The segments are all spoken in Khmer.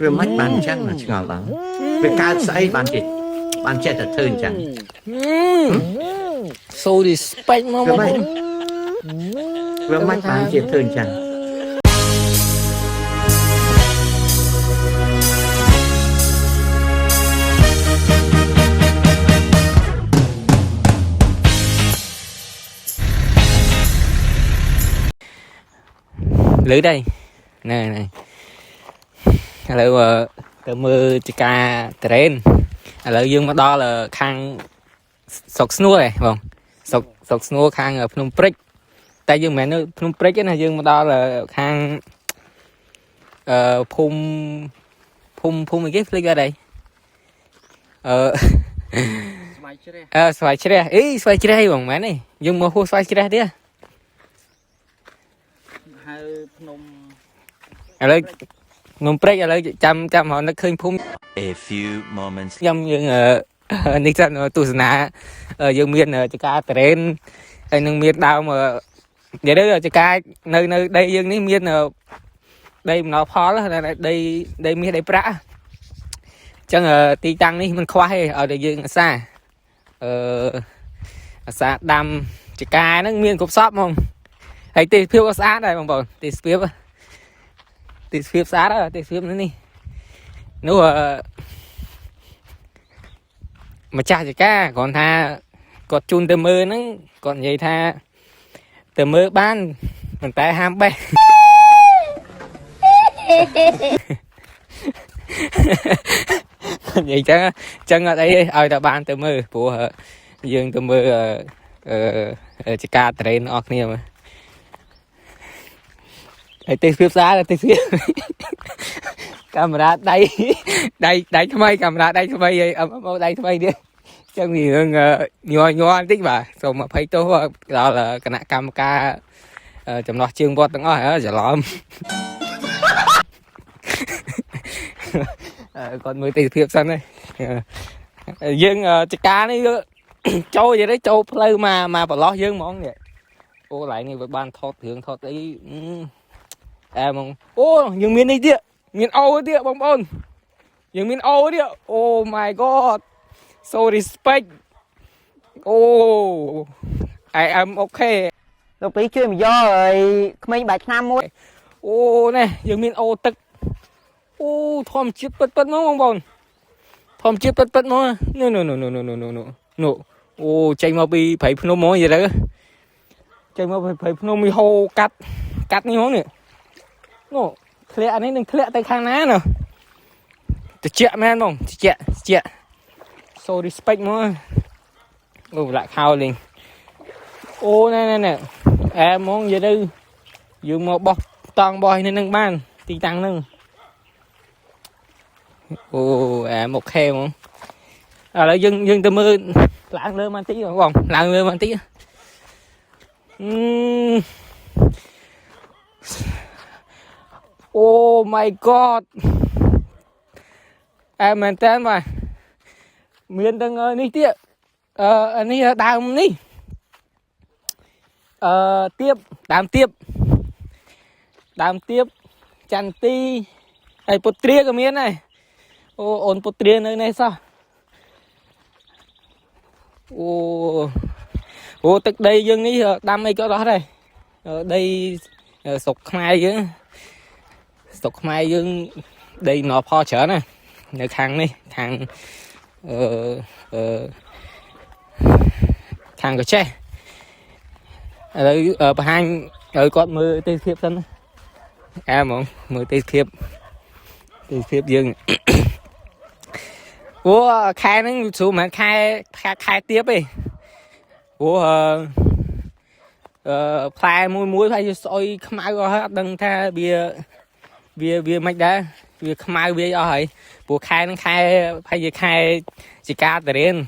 វាមិនបានចឹងឆ្ងល់ដល់វាកើតស្អីបានចេះតែធ្វើអញ្ចឹង so respect មកបងប្អូន វាមិនបានជាធ្វើអញ្ចឹង lưới đây này này lưới từ mưa chỉ ca train lưới dương mà đo là khang sọc snow này vâng sọc snow khang ở Phnom Penh tại dương mẹ nó Phnom Penh cái này dương mà đo là khang phum cái flick ra đây xoài chè ý xoài chè vâng mẹ này dương mà hô xoài chè đi lấy Phnom Penh lấy chăm họ nó khơi phum A few moments giống như đi ra tu sna dương miền cho ca train hay nông miền đào mà vậy đó cho ca nơi đây dương ní miền đây nó khó là đây miền đây prá chẳng ti tăng ní mình khoai ở đây dương xa xa đam cho ca nó miền cục shop không hay ti phiêu có xa đây bằng bồn ti phiêu xa đó ti phiêu nữa đi nếu mà cha chỉ cá còn tha còn chun từ mưa nó còn vậy tha từ mưa ban mình tay ham bé vậy chứ chân ở đây ở đã ban từ mưa của dương từ mưa chỉ cá train ọc nhiều mà tê phiêu xa là tê phiêu camera đây cho mày camera đây cho mày đây cho mày đi chân thì nhoi tích bà rồi mà thấy tôi đó là cái nạ camera trong đó chương bot từng ngồi ở giờ lòm còn 10 tỷ thiệp sân đây dương chả cá này trôi vậy đấy trôi play mà bỏ lo dương món vậy ô lại này với ban thọt thường thọt ấy em không ô dương miền đi chứ miền Âu đi bông bông những miền Âu đi oh my god so respect oh I am okay lúc tí chơi mà do rồi mấy bài năm mua oh này những miền Âu tức oh thom chip bật nó bông bông thom chip bật nó no oh chạy mà bị phải phun mồi gì đó chạy mà phải phun mồi hô cắt như món này no khẽ này đừng khẽ tay khang ná nè chẹt men không chẹt so respect mà lại khao liền ô nè em muốn gì đây dùng một bọc toàn bòi nên nâng ban tí tăng nâng ô em một khe mà là dừng từ mưa lãng lơ man tí không lãng lơ man tí oh my god em mình tên mà miền từng ní tiệm ní đàm ní đàm tiếp chăn ti hay bột tria cái miền này ôn bột tria nơi này sao tức đây dương ní đam mấy cái đó đây đây sọc mai chứ sọc mai dương đây nó pho chở này nơi khang này khang khang cái tre ở đây ở hai ở con mưa tây thiệp sân em không mưa tây thiệp dương của khai nó số mà khai tiếp đi của phai muối phải soi khai rồi hết đừng tha bia mạch đá bia khai bia rồi bộ khai nó khai phải gì khai chỉ cá từ đến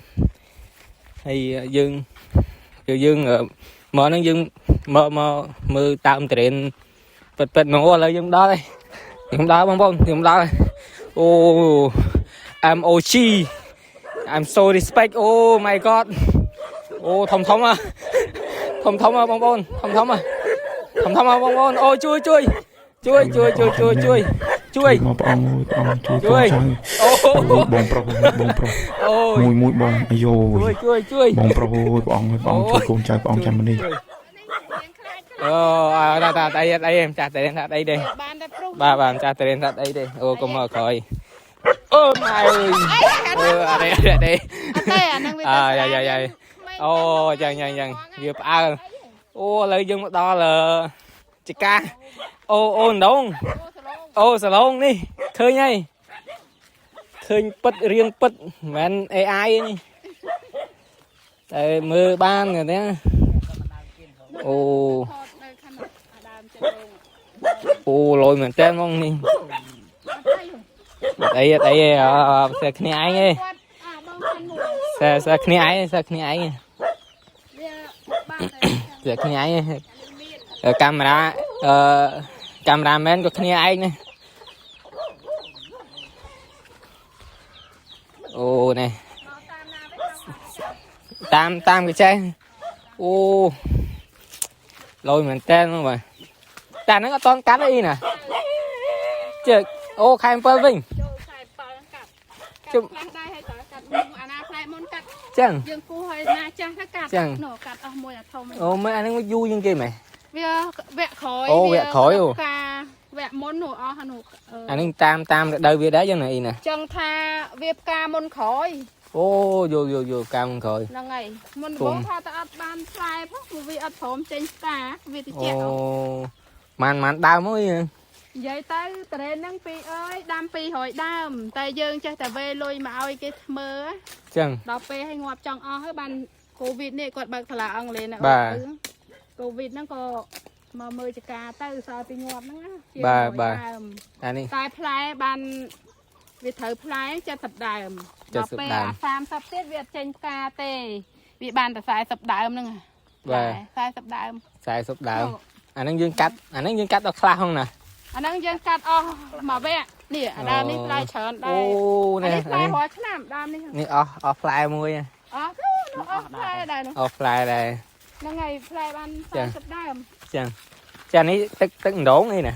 thì dương mở nó dương mở mưa tạm từ đến bật nó là dương đó đây dương đó bông dương đó đây oh I'm OG I'm so respect oh my god oh thông à bông thông à bông ô chui ជួយ មកបងបងជួយក ជួយ ូនចៅ អូ បងប្រុសបងប្រុស អូ មួយបងអាយ ជួយ បងប្រុសបងជួយកូនចៅបងចាំនេះ អូតាអីអីចាស់តែថាអីទេបាទចាស់តែថាអីទេអូកុំមកក្រោយអូម៉ែអើយអរេអរេ អាហ្នឹងវា យ៉ាអូយ៉ាងវាផ្អើលអូឥឡូវយើងមកដល់ចកាអូដងអូសាឡុងនេះឃើញហើយឃើញពិតរៀងពិតមិនមែន AI នេះតែមើលបានទេអូលយមែនតើហ្មងនេះអីសាគ្នាឯងឯងសាគ្នាឯងសាគ្នាឯងសាគ្នាឯងកាមេរ៉ាកាមេរ៉ាមែនក៏គ្នាឯងនេះអូនេះតាមcáiចេះអូលយមែនតើហ្មងបាទតែហ្នឹងអត់តកាត់អីណាជើអូខែ7វិញជុំដែរហើយតើកាត់អាណាផ្លែមុនកាត់ចឹងយើងគូឲ្យណាចាស់ទៅកាត់នោះកាត់អស់មួយអាធំអូមើលអាហ្នឹងវាយូរជាងគេមែនវាវគ្គក្រោយអូវគ្គក្រោយអូការវគ្គមុននោះអស់អានោះអានេះតាមរដូវវាដែរចឹងណាអីណាចឹងថាវាផ្កាមុនក្រោយអូយកាមក្រោយហ្នឹងហើយមុនបងថាតើអត់បានផ្លែផងវាអត់ព្រមចេញផ្កាវាតិចអូមិនដើមអើយនិយាយទៅត្រេនហ្នឹងពីអើយដាំ200ដើមតែយើងចេះតែវេលុយមកឲ្យគេធ្វើមើលចឹងដល់ពេលឲ្យងាប់ចង់អស់ហើយបានកូវីដនេះគាត់បើកសាលាអង់គ្លេសណាបាទកូវីដហ្នឹងក៏មកមើលចការទៅសល់ពីងាប់ហ្នឹងណាជាបាទអានេះតែផ្លែបានវាត្រូវផ្លែ70ដើមដល់ពេលអា30ទៀតវាអត់ចេញផ្កាទេវាបានតែ40ដើមហ្នឹងបាទ40ដើម40ដើមអាហ្នឹងយើងកាត់ដល់ខ្លះហ្នឹងណាអាហ្នឹងយើងកាត់អស់មួយវគ្គនេះអាដើមនេះផ្លែច្រើនដែរអូនេះផ្លែរាល់ឆ្នាំដើមនេះអស់ផ្លែមួយអស់ផ្លែដែរនោះអស់ផ្លែដែរហ្នឹងហើយផ្លែបាន40ដើមចឹងចានេះទឹកម្ដងអីណា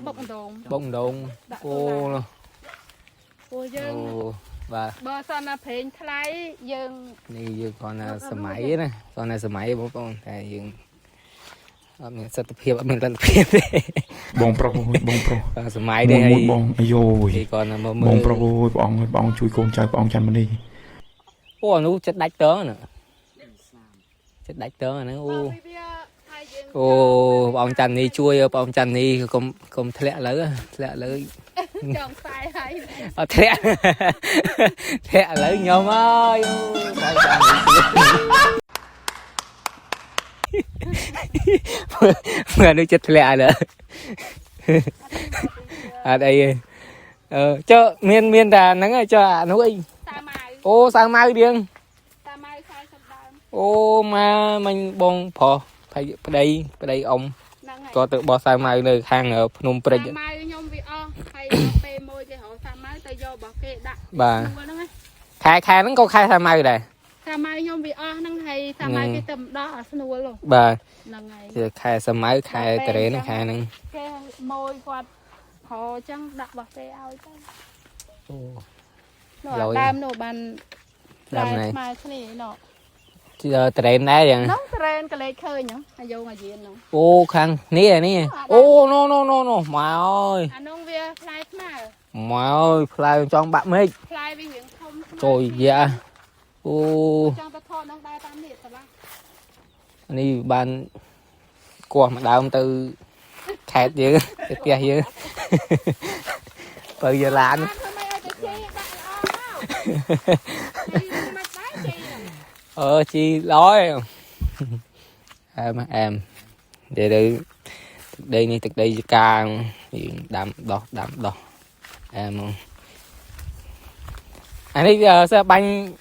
បុកម្ដងអូអូយើងបាទបើសិនណាប្រេងថ្លៃយើងនេះយើងគាត់ណាសម័យណាគាត់ណាសម័យបងប្អូនតែយើងអត់មានសិទ្ធិភាពអត់មានលទ្ធភាពទេបងប្រុសសម័យនេះមួយបងអាយគាត់ណាមើលបងប្រុសបងជួយកូនចៅបងចាំនេះអូអានោះចិត្តដាច់តងណាចិត្តដាច់តងអាហ្នឹងអូបងចាន់នេះជួយបងចាន់នេះកុំធ្លាក់លើចង់ខ្សែហើយអត់ធ្លាក់ឥឡូវខ្ញុំអើយបងចាន់នេះមើលនេះចិត្តធ្លាក់ហើយអត់អីទេចុះមានតែហ្នឹងឯងចុះអានោះអីអូសាវម៉ៅរៀងសាវម៉ៅ40ដើមអូម៉ាមិញបងប្រុសប្តីអ៊ំក៏ទៅបោះសាវម៉ៅនៅខាងភ្នំព្រិចសាវម៉ៅខ្ញុំវាអស់ហើយពេលមួយគេរកសាវម៉ៅទៅយករបស់គេដាក់បាទហ្នឹងខែហ្នឹងក៏ខែសាវម៉ៅដែរសាវម៉ៅខ្ញុំវាអស់ហ្នឹងហើយសាវម៉ៅគេទៅដោះអាស្នួលបាទហ្នឹងហើយជាខែសាវម៉ៅខែតរេនខែហ្នឹងគេមួយគាត់ព្រោះអញ្ចឹងដាក់របស់គេឲ្យទៅអូនោះដើមនោះបានដើមស្មើគ្នានោះត្រេនដែរយ៉ាងនោះត្រេនកលេចឃើញហ្នឹងអាយងអាយានហ្នឹងអូខាងនេះអូណូមកអើយអានោះវាផ្លែស្មើមកអើយផ្លែចង់បាក់មេឃផ្លែវារៀងធំចូលយ៉ាអូចង់ទៅថតនោះដែរតាមនេះតើនេះបានគោះមកដើមទៅខេតយើងទៅផ្ទះយើងបើយាឡានchị nói em để đây này từ đây ca đam đo em anh ấy sao banh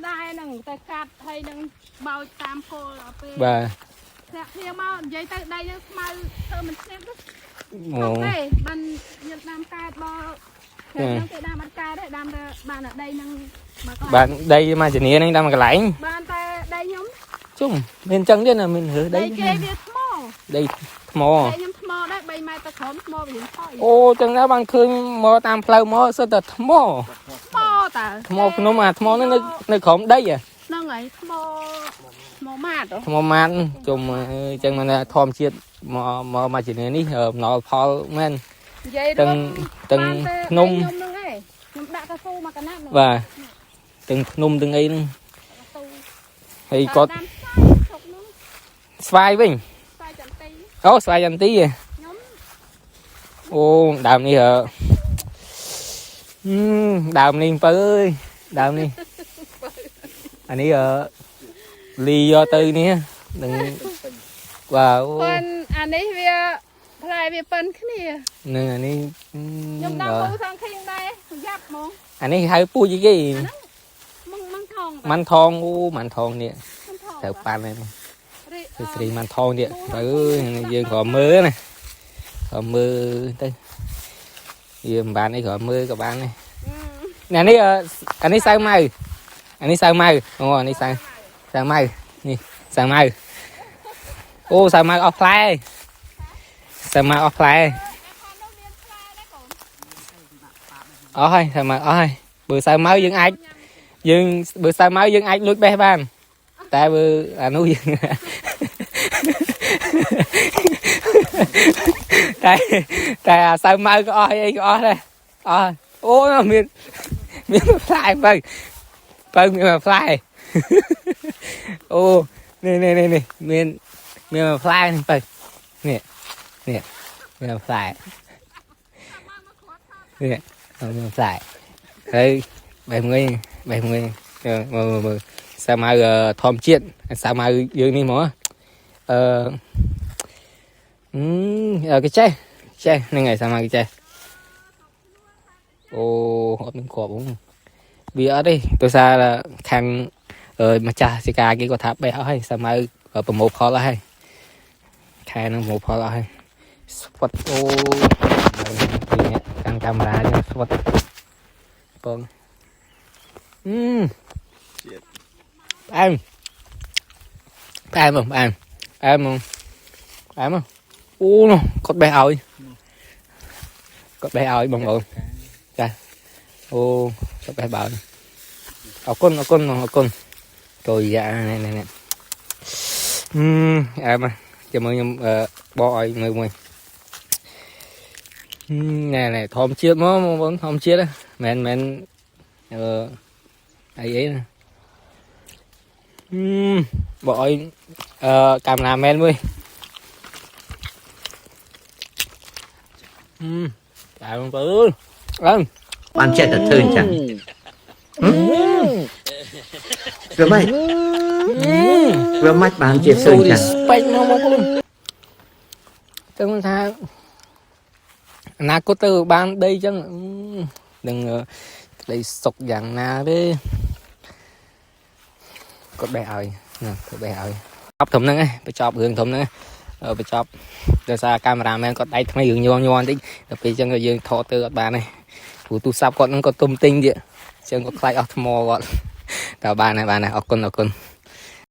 đai nè ta cắt hay nè bao tam phô là bà nè khi mà dây tới đây mau thơ mình xem đó ok banh Việt Nam ca bao cái đam ăn ca đấy đam bạn ở đây nè bạn đây mà chỉ nghe anh đang mà cái lạnh bạn đây nhóm chung bên chân chứ là mình hử đây đây mò đây nhóm mò đấy bay mai ta ខំមកវិញថយ អូចឹងណាបានឃើញមកតាមផ្លូវមកសិតតែថ្ម ថ្មតា ថ្មភ្នំអាថ្មនេះនៅក្រោមដីហ៎ ហ្នឹងហើយថ្មម៉ាត ថ្មម៉ានជុំចឹងមិនថាធម្មជាតិមកជំនាញនេះអំណរផលមែន និយាយ ទាំងភ្នំ ខ្ញុំហ្នឹងឯងខ្ញុំដាក់កាស៊ូមកកណាត់ បាទទាំងភ្នំទាំងអីហ្នឹងហើយគាត់ស្វាយវិញ ស្វាយចន្ទី អូស្វាយចន្ទីហ៎ ខ្ញុំ អូដើមនេះដើមនេះបើអើយដើមនេះអានេះលីយកទៅនេះនឹងបាទអូ ប៉ុនអានេះវាផ្លែវាប៉ុនគ្នា នឹងអានេះ ខ្ញុំដល់គូសងឃីងដែរយ៉ាប់ហ្មង អានេះហៅពូជអីគេ មិនថង ម៉ាន់ថងអូម៉ាន់ថងនេះ មិនថង ទៅប៉ាន់នេះ រី ស្រីម៉ាន់ថងនេះទៅយើងក៏មើលណាក៏មើលទៅវាមិនបានអីក៏មើលក៏បានដែរអានេះសៅម៉ៅអានេះសៅម៉ៅអូអានេះសៅម៉ៅនេះសៅម៉ៅអូសៅម៉ៅអស់ផ្លែសៅម៉ៅអស់ផ្លែអស់ហើយសៅម៉ៅអស់ហើយបើសៅម៉ៅយើងអាចបើសៅម៉ៅយើងអាចលួចបេះបានតែបើអានោះយើងតែអាសៅម៉ៅក៏អស់អីក៏អស់ដែរអស់អូមានផ្លែបើមានផ្លែអូនេះមានផ្លែនេះបើនេះមានផ្លែនេះមានផ្លែហើយបែបងើយមើលសាម៉ៅធម្មជាតិសាម៉ៅយើងនេះមកcáiចេះហ្នឹងហើយសាម៉ៅគេចេះអូអត់មានគ្រាប់ហ្នឹងវាអត់ទេដោយសារខាងម្ចាស់សិកាគេគាត់ថាបេះអស់ហើយសាម៉ៅប្រមូលផលអស់ហើយខែនឹងប្រមូលផលអស់ហើយស្វិតអូខាងកាមេរ៉ាចឹងស្វិតបងផ្អែមអូនោះគាត់បេះឲ្យបងប្អូនចាអូគាត់បេះបើអរគុណចូលយ៉ានេះអែមចាំមើលខ្ញុំបកឲ្យមើលមួយណែធម្មជាតិមកបងប្អូនធម្មជាតិមិនអីណាបកឲ្យកាមេរ៉ាមែនមួយតែបងប្អូនបានចិត្តតែធ្វើអញ្ចឹងវាមិនបានជាធ្វើអញ្ចឹង ពេញមកបងប្អូនចឹងថាអនាគតទៅបានដីចឹងនឹងដីសុកយ៉ាងណាទេគាត់បេះឲ្យគាត់បេះឲ្យអបធំហ្នឹងឯងបញ្ចប់រឿងធំហ្នឹងបញ្ចប់ដោយសារកាមេរ៉ាមែនគាត់ដៃថ្មីរឿងញ័របន្តិចដល់ពេលចឹងក៏យើងថតទៅអត់បានទេព្រោះទូរស័ព្ទគាត់ហ្នឹងក៏ទុំទិញទៀតចឹងគាត់ខ្លាចអស់ថ្មគាត់តើបានហើយអរគុណ